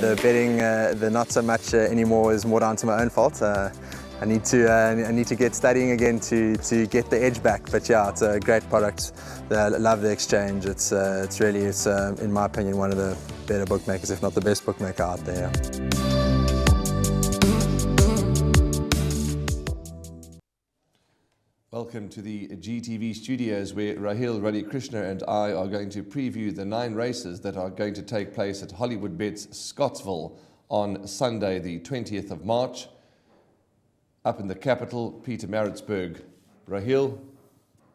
the betting, the not so much anymore, is more down to my own fault. I need to get studying again to get the edge back. But yeah, it's a great product. I love the exchange. It's really, in my opinion, one of the better bookmakers, if not the best bookmaker out there. Welcome to the GTV studios, where Rahil Radhikrishna and I are going to preview the 9 races that are going to take place at Hollywood Bets Scottsville on Sunday, the 20th of March. Up in the capital, Pietermaritzburg. Rahil,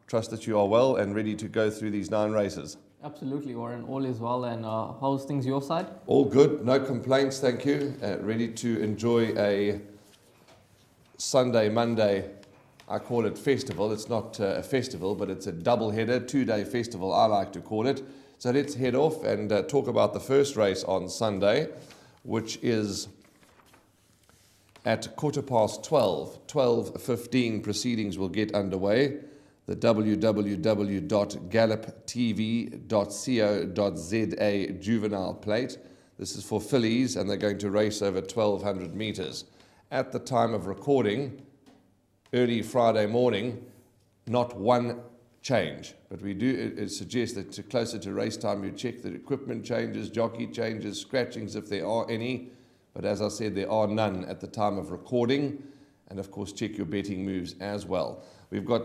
trust that you are well and ready to go through these 9 races. Absolutely, Warren. All is well. And how's things your side? All good. No complaints, thank you. Ready to enjoy a Sunday, Monday, I call it festival. It's not a festival, but it's a double-header, 2-day festival, I like to call it. So let's head off and talk about the first race on Sunday, which is at 12:15. 12:15 proceedings will get underway. The www.galloptv.co.za juvenile plate. This is for fillies, and they're going to race over 1,200 metres. At the time of recording, early Friday morning, not one change. But we do suggest that closer to race time, you check the equipment changes, jockey changes, scratchings if there are any. But as I said, there are none at the time of recording. And of course, check your betting moves as well. We've got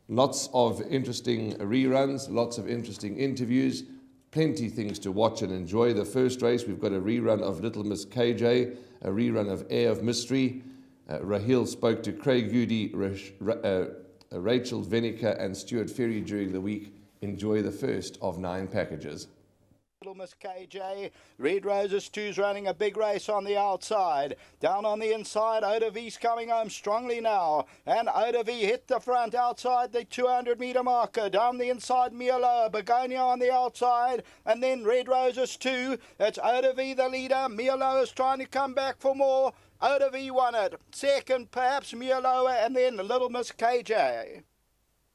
lots of interesting reruns, lots of interesting interviews, plenty things to watch and enjoy. The first race, we've got a rerun of Little Miss KJ, a rerun of Air of Mystery. Rahil spoke to Craig Goody, Rachel Venica and Stuart Ferry during the week. Enjoy the first of 9 packages. Little Miss KJ, Red Roses 2's running a big race on the outside. Down on the inside, Oda V's coming home strongly now. And Oda V hit the front outside the 200 metre marker. Down the inside, Mialoa, Begonia on the outside. And then Red Roses 2. It's Oda V the leader. Mialoa is trying to come back for more. Oda V won it. Second, perhaps Mialoa, and then Little Miss KJ.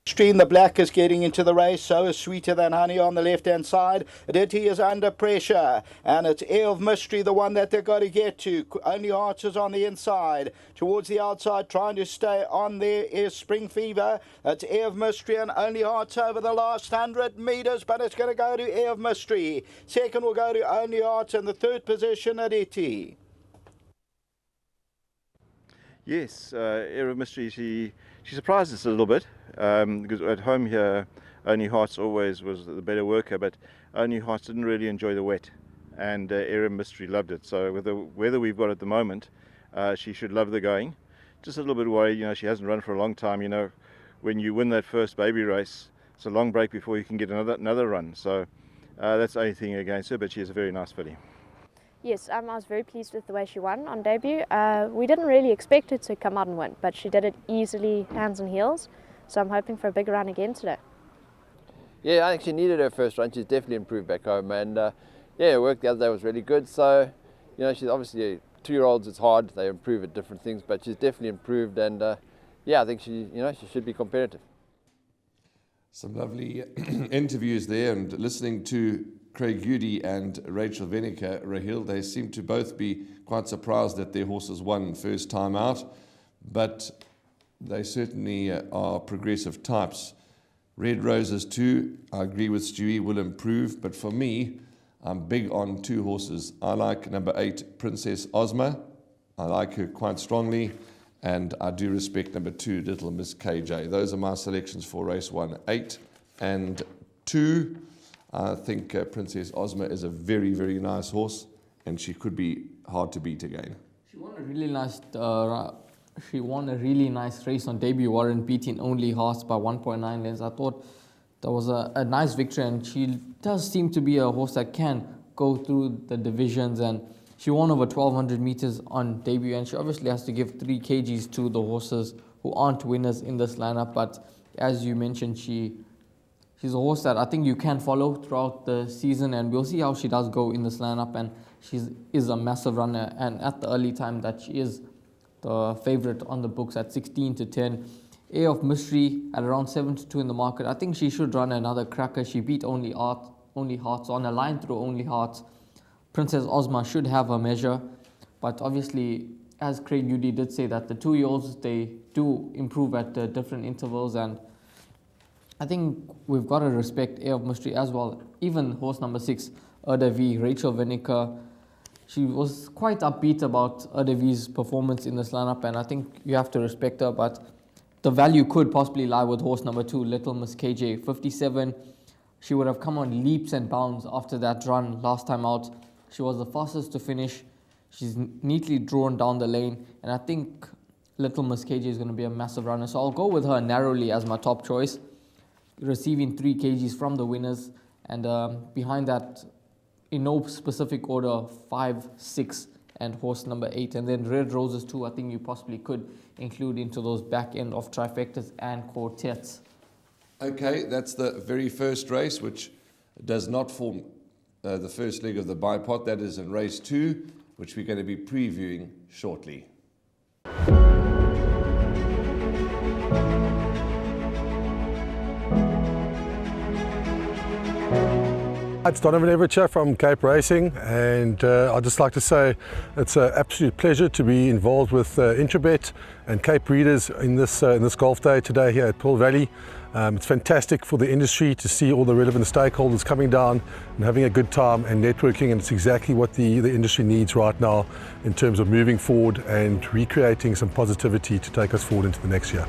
Stream the black is getting into the race, so is Sweeter Than Honey on the left-hand side. Ditty is under pressure, and it's Air of Mystery, the one that they've got to get to. Only Hearts is on the inside. Towards the outside, trying to stay on there is Spring Fever. It's Air of Mystery and Only Hearts over the last 100 metres, but it's going to go to Air of Mystery. Second will go to Only Hearts, and the third position at Ditty. Yes, Air of Mystery, she surprised us a little bit, because at home here, Only Hearts always was the better worker, but Only Hearts didn't really enjoy the wet, and Air of Mystery loved it. So with the weather we've got at the moment, she should love the going. Just a little bit worried, she hasn't run for a long time. When you win that first baby race, it's a long break before you can get another run. So that's the only thing against her, but she is a very nice filly. Yes, I was very pleased with the way she won on debut. We didn't really expect her to come out and win, but she did it easily, hands and heels. So I'm hoping for a big run again today. Yeah, I think she needed her first run. She's definitely improved back home, and her work the other day was really good. So, she's obviously 2-year-olds. It's hard; they improve at different things, but she's definitely improved, and I think she should be competitive. Some lovely interviews there, and listening to Craig Goody and Rachel Venica, Rahil, they seem to both be quite surprised that their horses won first time out, but they certainly are progressive types. Red Roses 2, I agree with Stewie, will improve, but for me, I'm big on 2 horses. I like number 8, Princess Ozma. I like her quite strongly, and I do respect number 2, Little Miss KJ. Those are my selections for race 1, 8 and 2. I think Princess Ozma is a very, very nice horse, and she could be hard to beat again. She won a really nice race on debut, Warren, beating Only Hearts by 1.9 lengths. I thought that was a nice victory, and she does seem to be a horse that can go through the divisions, and she won over 1,200 meters on debut, and she obviously has to give 3 kgs to the horses who aren't winners in this lineup. But as you mentioned, she's a horse that I think you can follow throughout the season, and we'll see how she does go in this lineup. And she is a massive runner, and at the early time that she is the favorite on the books at 16-10. Air of Mystery at around 7-2 in the market. I think she should run another cracker. She beat Only Hearts on a line through Only Hearts. Princess Ozma should have a measure, but obviously, as Craig Udy did say, that the 2-year-olds, they do improve at different intervals, and I think we've got to respect Air of Mystery as well. Even horse number 6, Erda V, Rachel Vinegar, she was quite upbeat about Erda V's performance in this lineup, and I think you have to respect her, but the value could possibly lie with horse number 2, Little Miss KJ, 57. She would have come on leaps and bounds after that run last time out. She was the fastest to finish. She's neatly drawn down the lane, and I think Little Miss KJ is going to be a massive runner. So I'll go with her narrowly as my top choice, receiving 3 kgs from the winners, and behind that, in no specific order, 5, 6, and horse number 8. And then Red Roses too, I think you possibly could include into those back end of trifectas and quartets. Okay, that's the very first race, which does not form the first leg of the bipod. That is in race 2, which we're going to be previewing shortly. It's Donovan Everett from Cape Racing, and I'd just like to say it's an absolute pleasure to be involved with Intrabet and Cape Breeders in this golf day today here at Pearl Valley. It's fantastic for the industry to see all the relevant stakeholders coming down and having a good time and networking, and it's exactly what the industry needs right now in terms of moving forward and recreating some positivity to take us forward into the next year.